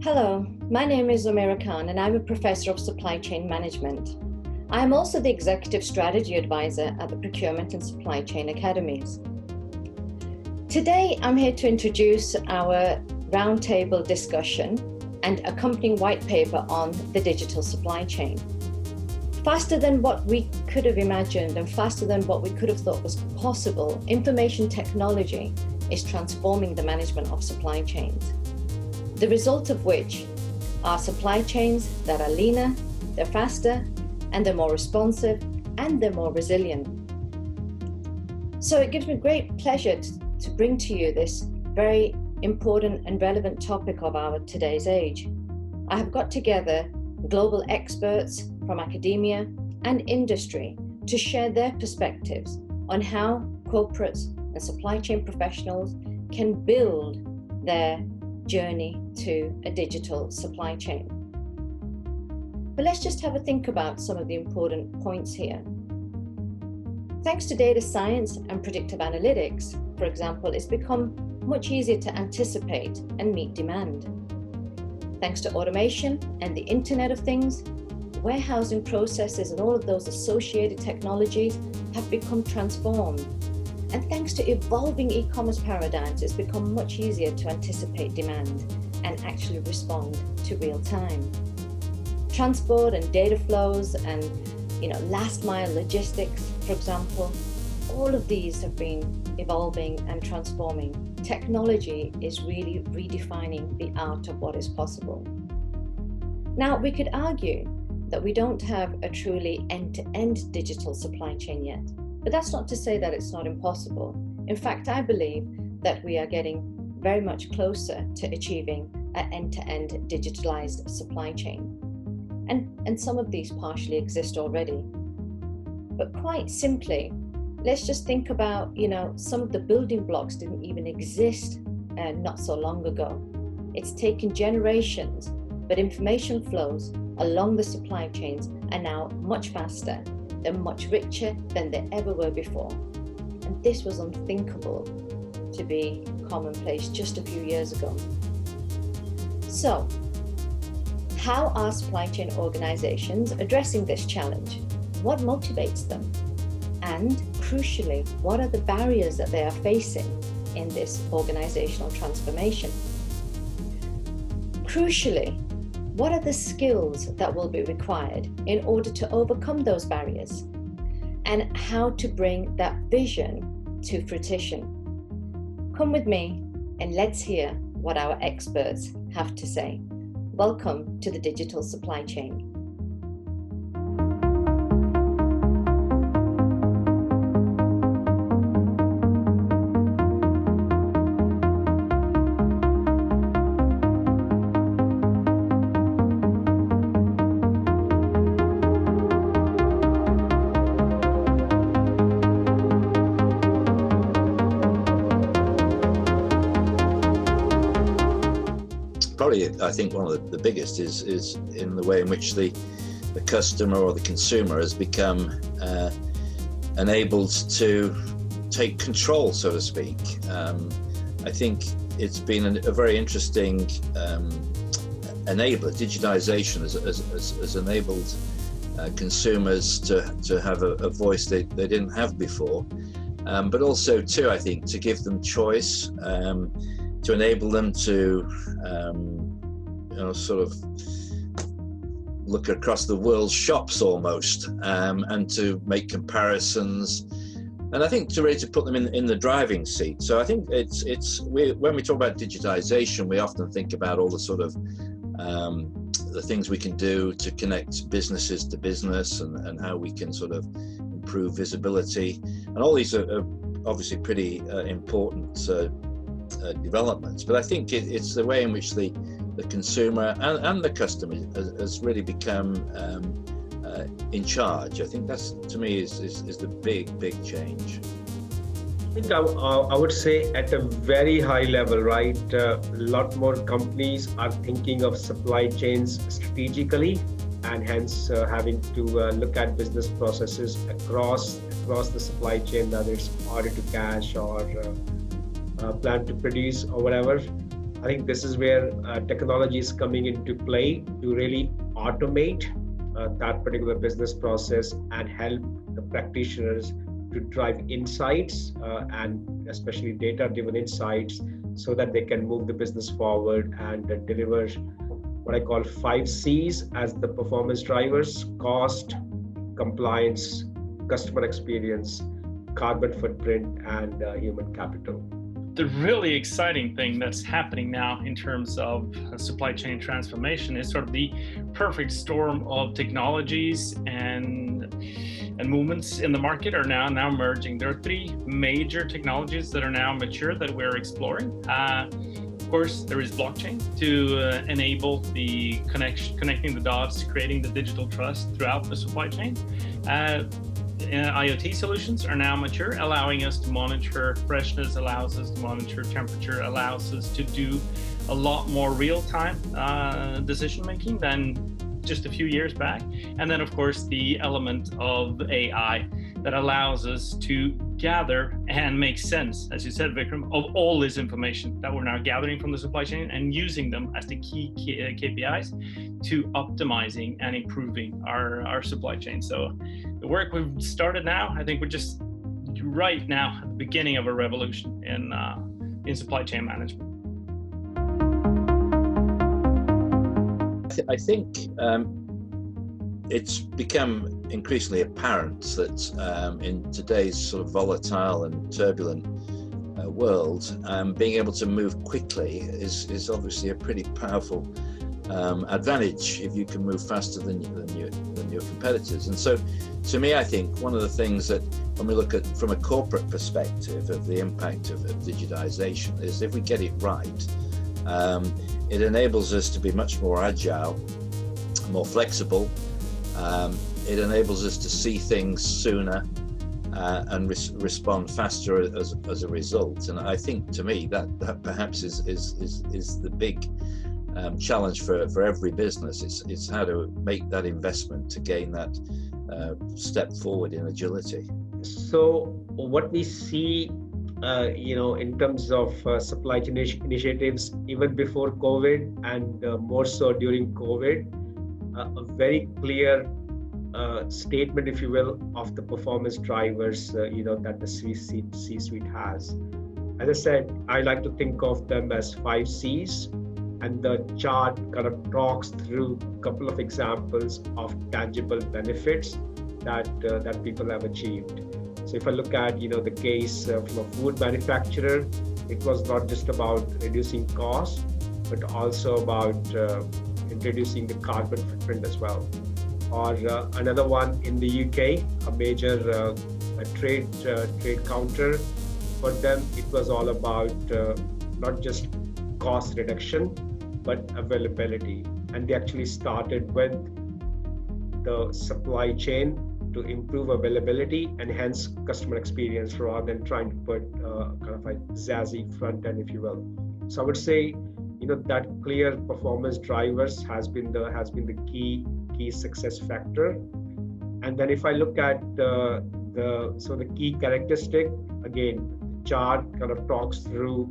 Hello, my name is Omera and I'm a professor of supply chain management. I am also the executive strategy advisor at the Procurement and Supply Chain Academies. Today, I'm here to introduce our roundtable discussion and accompanying white paper on the digital supply chain. Faster than what we could have imagined and faster than what we could have thought was possible, information technology is transforming the management of supply chains. The result of which are supply chains that are leaner, they're faster, and they're more responsive, and they're more resilient. So it gives me great pleasure to bring to you this very important and relevant topic of our today's age. I have got together global experts from academia and industry to share their perspectives on how corporates and supply chain professionals can build their journey to a digital supply chain. But let's just have a think about some of the important points here. Thanks to data science and predictive analytics, for example, it's become much easier to anticipate and meet demand. Thanks to automation and the Internet of Things, warehousing processes and all of those associated technologies have become transformed. And thanks to evolving e-commerce paradigms, it's become much easier to anticipate demand and actually respond to real time. Transport and data flows and last mile logistics, for example, all of these have been evolving and transforming. Technology is really redefining the art of what is possible. Now, we could argue that we don't have a truly end-to-end digital supply chain yet. But that's not to say that it's not impossible. In fact, I believe that we are getting very much closer to achieving an end-to-end digitalized supply chain. And some of these partially exist already. But quite simply, let's just think about, some of the building blocks didn't even exist not so long ago. It's taken generations, but information flows along the supply chains are now much faster. They're much richer than they ever were before. And this was unthinkable to be commonplace just a few years ago. So, how are supply chain organizations addressing this challenge? What motivates them? And crucially, what are the barriers that they are facing in this organizational transformation? Crucially, what are the skills that will be required in order to overcome those barriers? And how to bring that vision to fruition? Come with me and let's hear what our experts have to say. Welcome to the digital supply chain. Probably, I think one of the biggest is in the way in which the customer or the consumer has become enabled to take control, so to speak. I think it's been a very interesting enabler. Digitization has enabled consumers to have a voice they didn't have before, but also too, I think, to give them choice, to enable them to sort of look across the world's shops almost, and to make comparisons, and I think to really to put them in the driving seat. So I think when we talk about digitization, we often think about all the sort of the things we can do to connect businesses to business, and how we can sort of improve visibility, and all these are obviously pretty important developments. But I think it's the way in which the consumer and the customer has really become in charge. I think that's, to me, is the big change. I think I would say at a very high level, right? A lot more companies are thinking of supply chains strategically, and hence having to look at business processes across the supply chain, whether it's order to cash or plan to produce or whatever. I think this is where technology is coming into play to really automate that particular business process and help the practitioners to drive insights and especially data-driven insights so that they can move the business forward and deliver what I call 5 C's as the performance drivers: cost, compliance, customer experience, carbon footprint, and human capital. The really exciting thing that's happening now in terms of supply chain transformation is sort of the perfect storm of technologies and movements in the market are now merging. There are 3 major technologies that are now mature that we're exploring. Of course, there is blockchain to enable the connecting the dots, creating the digital trust throughout the supply chain. IoT solutions are now mature, allowing us to monitor freshness, allows us to monitor temperature, allows us to do a lot more real-time decision making than just a few years back. And then, of course, the element of AI that allows us to gather and make sense, as you said, Vikram, of all this information that we're now gathering from the supply chain and using them as the key KPIs to optimizing and improving our supply chain. So the work we've started now, I think we're just right now at the beginning of a revolution in supply chain management. I think it's become increasingly apparent that in today's sort of volatile and turbulent world, being able to move quickly is obviously a pretty powerful advantage if you can move faster than your competitors. And so, to me, I think one of the things that when we look at from a corporate perspective of the impact of digitization is if we get it right, it enables us to be much more agile, more flexible. It enables us to see things sooner and respond faster as a result. And I think, to me, that perhaps is the big challenge for every business. It's how to make that investment to gain that step forward in agility. So what we see, in terms of supply chain initiatives, even before COVID and more so during COVID, a very clear statement, if you will, of the performance drivers, that the C-suite has. As I said, I like to think of them as 5 C's, and the chart kind of talks through a couple of examples of tangible benefits that people have achieved. So if I look at, the case from a food manufacturer, it was not just about reducing cost, but also about reducing the carbon footprint as well. Or another one in the UK, a major trade counter. For them, it was all about not just cost reduction, but availability. And they actually started with the supply chain to improve availability and hence customer experience rather than trying to put kind of a zazzy front end, if you will. So I would say, that clear performance drivers has been the key success factor. And then if I look at the key characteristic, again, the chart kind of talks through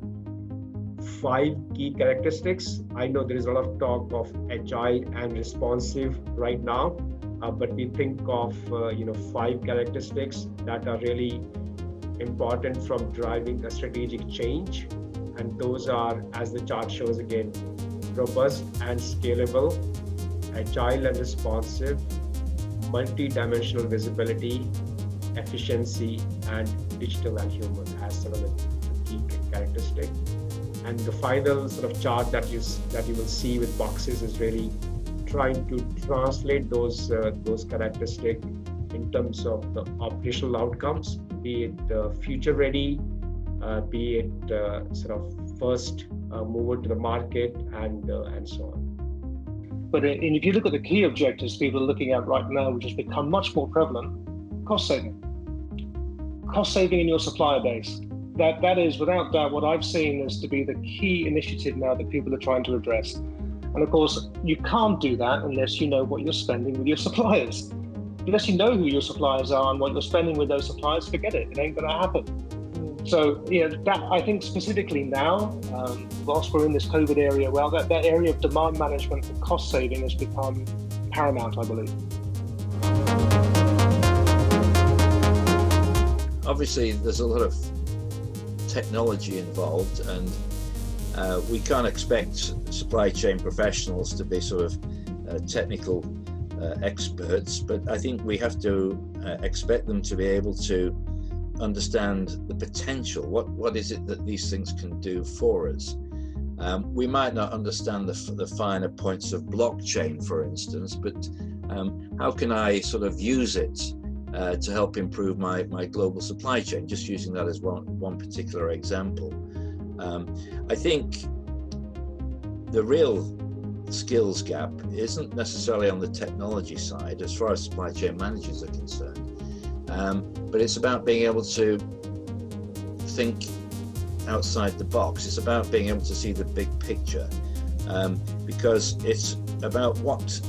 5 key characteristics. I know there is a lot of talk of agile and responsive right now, but we think of 5 characteristics that are really important from driving a strategic change. And those are, as the chart shows again, robust and scalable, agile and responsive, multi-dimensional visibility, efficiency, and digital and human as sort of the key characteristic. And the final sort of chart that you will see with boxes is really trying to translate those characteristics in terms of the operational outcomes, be it future ready, be it sort of first mover to the market, and so on. But if you look at the key objectives people are looking at right now, which has become much more prevalent, cost saving. Cost saving in your supplier base. That is, without doubt, what I've seen as to be the key initiative now that people are trying to address. And of course, you can't do that unless you know what you're spending with your suppliers. Unless you know who your suppliers are and what you're spending with those suppliers, forget it. It ain't going to happen. So, that I think specifically now, whilst we're in this COVID area, well, that area of demand management and cost saving has become paramount, I believe. Obviously, there's a lot of technology involved, and we can't expect supply chain professionals to be sort of technical experts, but I think we have to expect them to be able to understand the potential. What is it that these things can do for us? We might not understand the finer points of blockchain, for instance, but how can I sort of use it to help improve my global supply chain? Just using that as one particular example. I think the real skills gap isn't necessarily on the technology side as far as supply chain managers are concerned, but it's about being able to think outside the box. It's about being able to see the big picture, because it's about what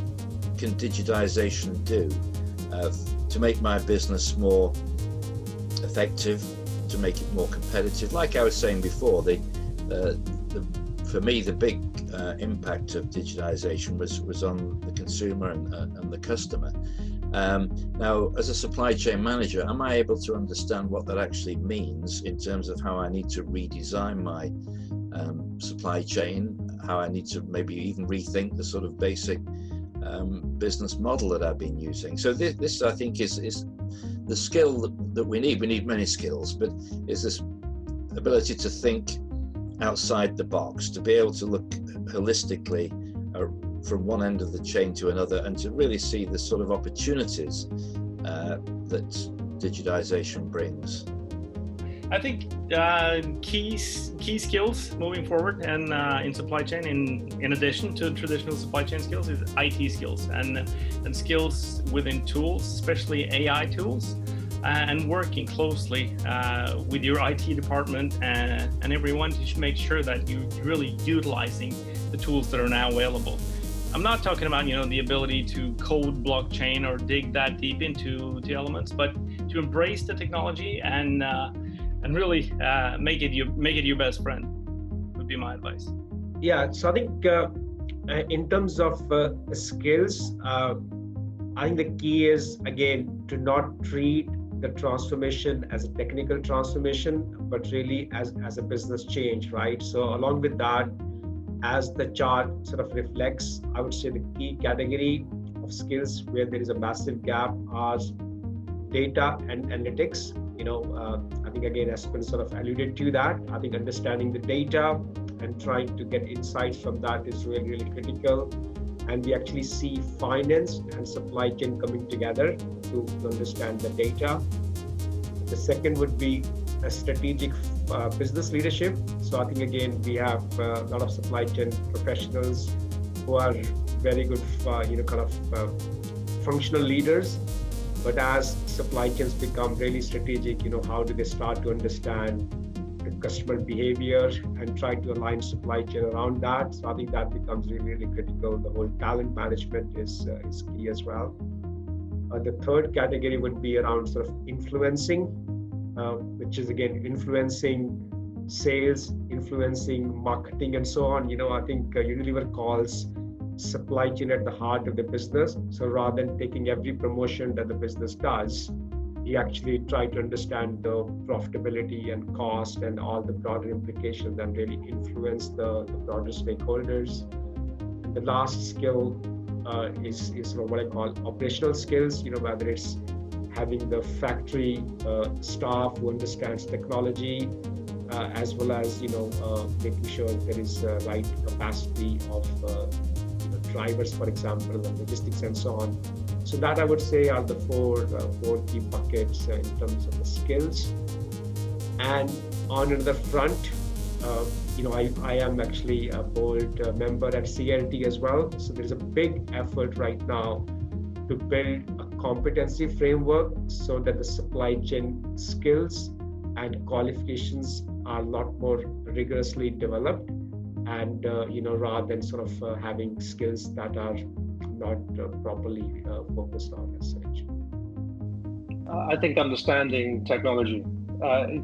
can digitization do to make my business more effective, to make it more competitive. Like I was saying before, for me, the big impact of digitization was on the consumer and the customer. Now, as a supply chain manager, am I able to understand what that actually means in terms of how I need to redesign my supply chain, how I need to maybe even rethink the sort of basic business model that I've been using? So this I think is the skill that we need. We need many skills, but it's this ability to think outside the box, to be able to look holistically from one end of the chain to another, and to really see the sort of opportunities that digitization brings. I think key skills moving forward and in supply chain, in addition to traditional supply chain skills, is IT skills and skills within tools, especially AI tools, and working closely with your IT department and everyone to make sure that you're really utilizing the tools that are now available. I'm not talking about the ability to code blockchain or dig that deep into the elements, but to embrace the technology and really make it your best friend would be my advice. Yeah, so I think in terms of skills, I think the key is, again, to not treat the transformation as a technical transformation, but really as a business change, right? So along with that, as the chart sort of reflects, I would say the key category of skills where there is a massive gap are data and analytics. I think, again, Espen sort of alluded to that. I think understanding the data and trying to get insights from that is really, really critical. And we actually see finance and supply chain coming together to understand the data. The second would be a strategic business leadership. So I think, again, we have a lot of supply chain professionals who are very good functional leaders. But as supply chains become really strategic, how do they start to understand the customer behavior and try to align supply chain around that? So I think that becomes really, really critical. The whole talent management is key as well. The third category would be around sort of influencing, which is, again, influencing sales, influencing marketing, and so on. I think Unilever calls supply chain at the heart of the business. So rather than taking every promotion that the business does, you actually try to understand the profitability and cost and all the broader implications and really influence the broader stakeholders. And the last skill is sort of what I call operational skills, whether it's having the factory staff who understands technology, as well as, making sure there is the right capacity of drivers, for example, and logistics and so on. So that, I would say, are the four key buckets in terms of the skills. And on another front, I am actually a board member at CLT as well. So there's a big effort right now to build a competency framework so that the supply chain skills and qualifications are a lot more rigorously developed, and rather than sort of having skills that are not properly focused on as such. I think understanding technology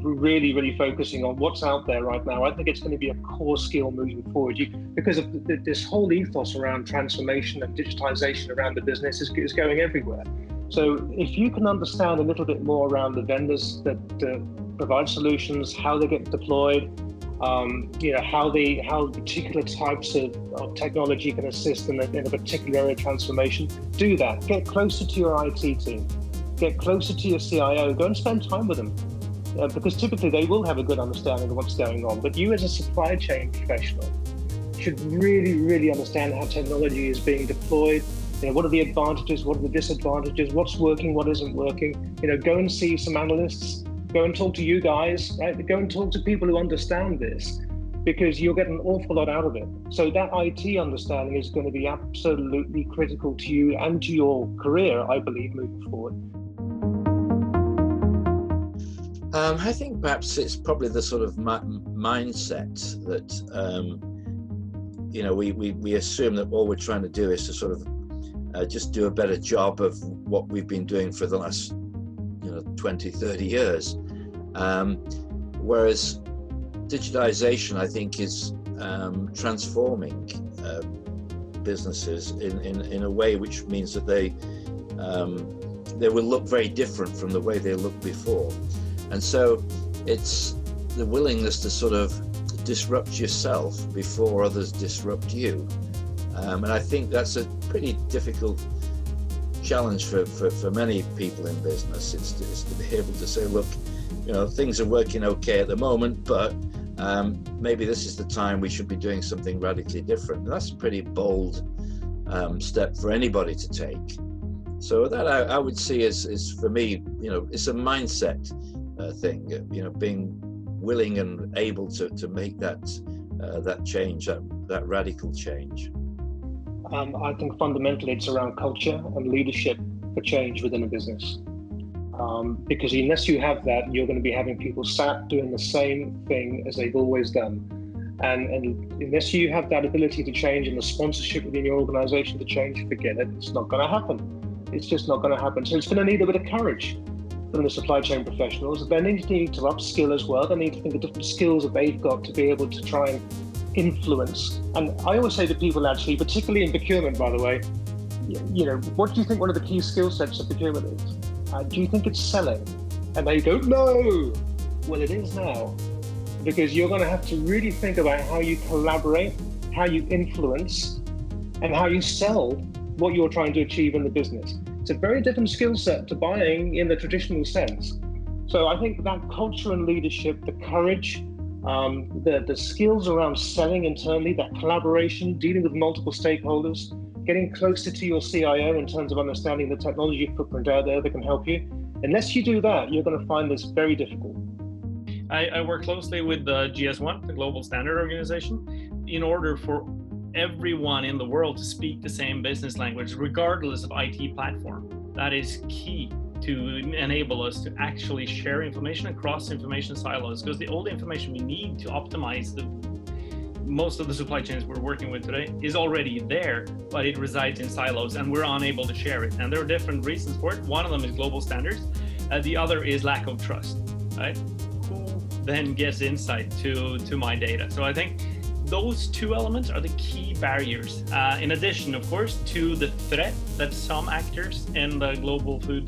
really focusing on what's out there right now. I think it's going to be a core skill moving forward because of this whole ethos around transformation and digitization around the business is going everywhere. So if you can understand a little bit more around the vendors that provide solutions, how they get deployed, how particular types of technology can assist in a particular area of transformation, do that. Get closer to your IT team. Get closer to your CIO. Go and spend time with them. Because typically they will have a good understanding of what's going on. But you as a supply chain professional should really understand how technology is being deployed. What are the advantages? What are the disadvantages? What's working? What isn't working? Go and see some analysts. Go and talk to you guys, right? Go and talk to people who understand this, because you'll get an awful lot out of it. So that IT understanding is going to be absolutely critical to you and to your career, I believe, moving forward. I think perhaps it's probably the sort of mindset that, we assume that all we're trying to do is to sort of just do a better job of what we've been doing for the last 20, 30 years. Whereas digitization, I think, is transforming businesses in a way which means that they will look very different from the way they looked before. And so it's the willingness to sort of disrupt yourself before others disrupt you. And I think that's a pretty difficult challenge for many people in business. It's to be able to say, look, things are working okay at the moment, but maybe this is the time we should be doing something radically different. And that's a pretty bold step for anybody to take. So that I would see is for me, it's a mindset thing, being willing and able to make that change, that radical change. I think fundamentally it's around culture and leadership for change within a business. Because unless you have that, you're going to be having people sat doing the same thing as they've always done. And unless you have that ability to change and the sponsorship within your organization to change, forget it. It's not going to happen. It's just not going to happen. So it's going to need a bit of courage from the supply chain professionals. They need to upskill as well. They need to think of different skills that they've got to be able to try and influence. And I always say to people, actually, particularly in procurement, by the way, what do you think one of the key skill sets of procurement is? Do you think it's selling? And they go, no. Well, it is now, because you're going to have to really think about how you collaborate, how you influence, and how you sell what you're trying to achieve in the business. It's a very different skill set to buying in the traditional sense. So I think that culture and leadership, the courage, the skills around selling internally, that collaboration, dealing with multiple stakeholders, getting closer to your CIO in terms of understanding the technology footprint out there that can help you. Unless you do that, you're going to find this very difficult. I work closely with the GS1, the Global Standard Organization, in order for everyone in the world to speak the same business language, regardless of IT platform. That is key to enable us to actually share information across information silos, because the old information we need to optimize most of the supply chains we're working with today is already there, but it resides in silos and we're unable to share it. And there are different reasons for it. One of them is global standards. The other is lack of trust, right? Who then gets insight to my data? So I think those two elements are the key barriers. In addition, of course, to the threat that some actors in the global food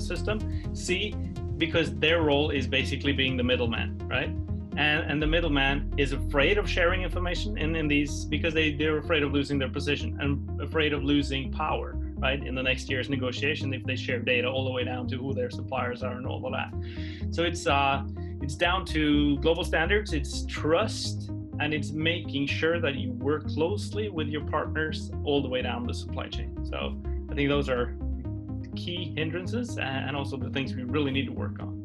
system see, because their role is basically being the middleman, right? And the middleman is afraid of sharing information in these, because they're afraid of losing their position and afraid of losing power, right? In the next year's negotiation, if they share data all the way down to who their suppliers are and all of that. So it's down to global standards, it's trust, and it's making sure that you work closely with your partners all the way down the supply chain. So I think those are key hindrances and also the things we really need to work on.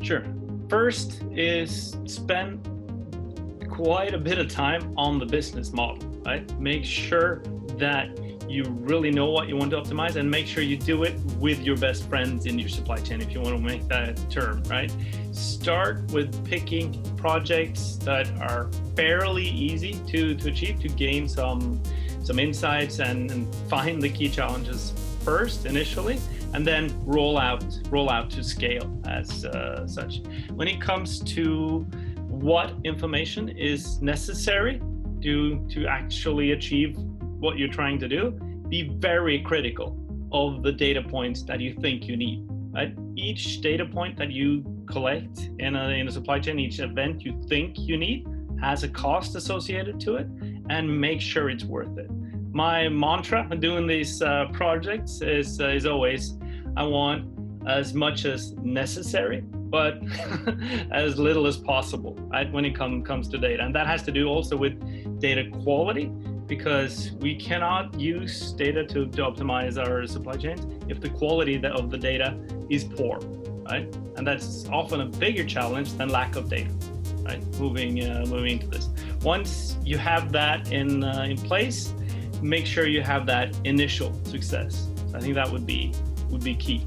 Sure. First is spend quite a bit of time on the business model, right? Make sure that you really know what you want to optimize, and make sure you do it with your best friends in your supply chain, if you want to make that term, right? Start with picking projects that are fairly easy to achieve, to gain some insights and find the key challenges first initially, and then roll out to scale as such. When it comes to what information is necessary to actually achieve what you're trying to do, be very critical of the data points that you think you need. Right? Each data point that you collect in a supply chain, each event you think you need, has a cost associated to it, and make sure it's worth it. My mantra when doing these projects is always, I want as much as necessary, but as little as possible, right, when it comes to data. And that has to do also with data quality, because we cannot use data to optimize our supply chains if the quality of the data is poor, right? And that's often a bigger challenge than lack of data, right? Moving into this. Once you have that in place, make sure you have that initial success. So I think that would be key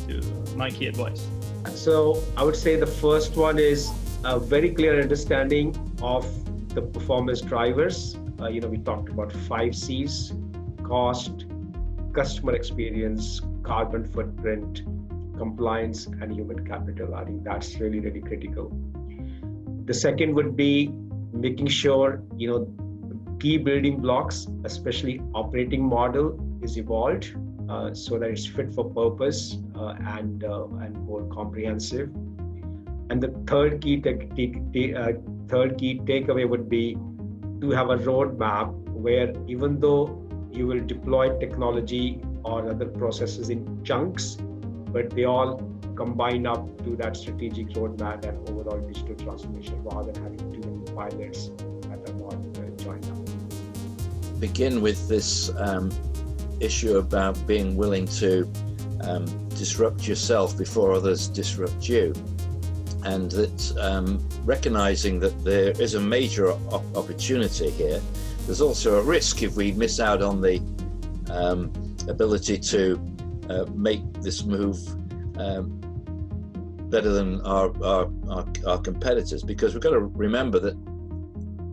to my key advice. So I would say the first one is a very clear understanding of the performance drivers. We talked about 5 C's: cost, customer experience, carbon footprint, compliance, and human capital. I think that's really, really critical. The second would be making sure, key building blocks, especially operating model, is evolved so that it's fit for purpose and more comprehensive. And the third key takeaway would be to have a roadmap where, even though you will deploy technology or other processes in chunks, but they all combine up to that strategic roadmap and overall digital transformation, rather than having too many pilots that are not joined up. Begin with this issue about being willing to disrupt yourself before others disrupt you, and that recognizing that there is a major opportunity here. There's also a risk if we miss out on the ability to make this move better than our competitors, because we've got to remember that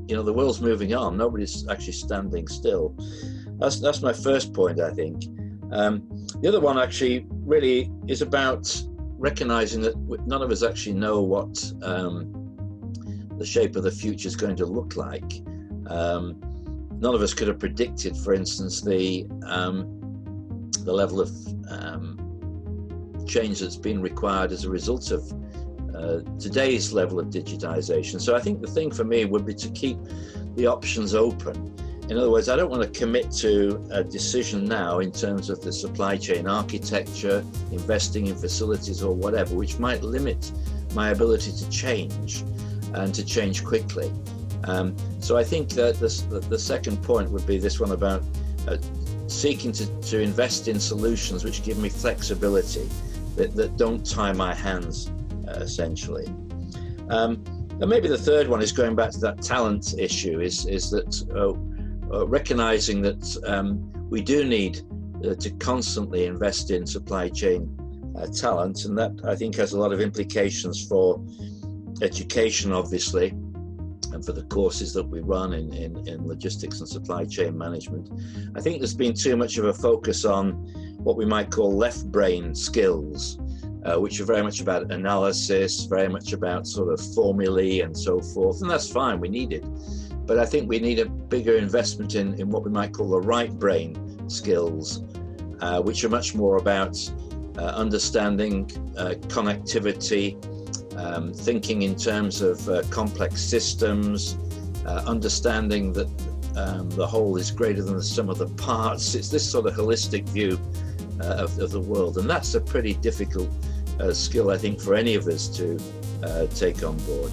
the world's moving on. Nobody's actually standing still. That's my first point, I think. The other one actually really is about recognizing that none of us actually know what the shape of the future is going to look like. None of us could have predicted, for instance, the level of change that's been required as a result of today's level of digitization. So I think the thing for me would be to keep the options open. In other words, I don't want to commit to a decision now in terms of the supply chain architecture, investing in facilities or whatever, which might limit my ability to change and to change quickly. So I think that the second point would be this one about seeking to invest in solutions which give me flexibility, that don't tie my hands, essentially. And maybe the third one is going back to that talent issue, is that recognizing that we do need to constantly invest in supply chain talent, and that I think has a lot of implications for education, obviously, and for the courses that we run in logistics and supply chain management. I think there's been too much of a focus on what we might call left brain skills, which are very much about analysis, very much about sort of formulae and so forth, and that's fine, we need it. But I think we need a bigger investment in what we might call the right brain skills, which are much more about understanding connectivity, thinking in terms of complex systems, understanding that the whole is greater than the sum of the parts. It's this sort of holistic view of the world, and that's a pretty difficult skill, I think, for any of us to take on board.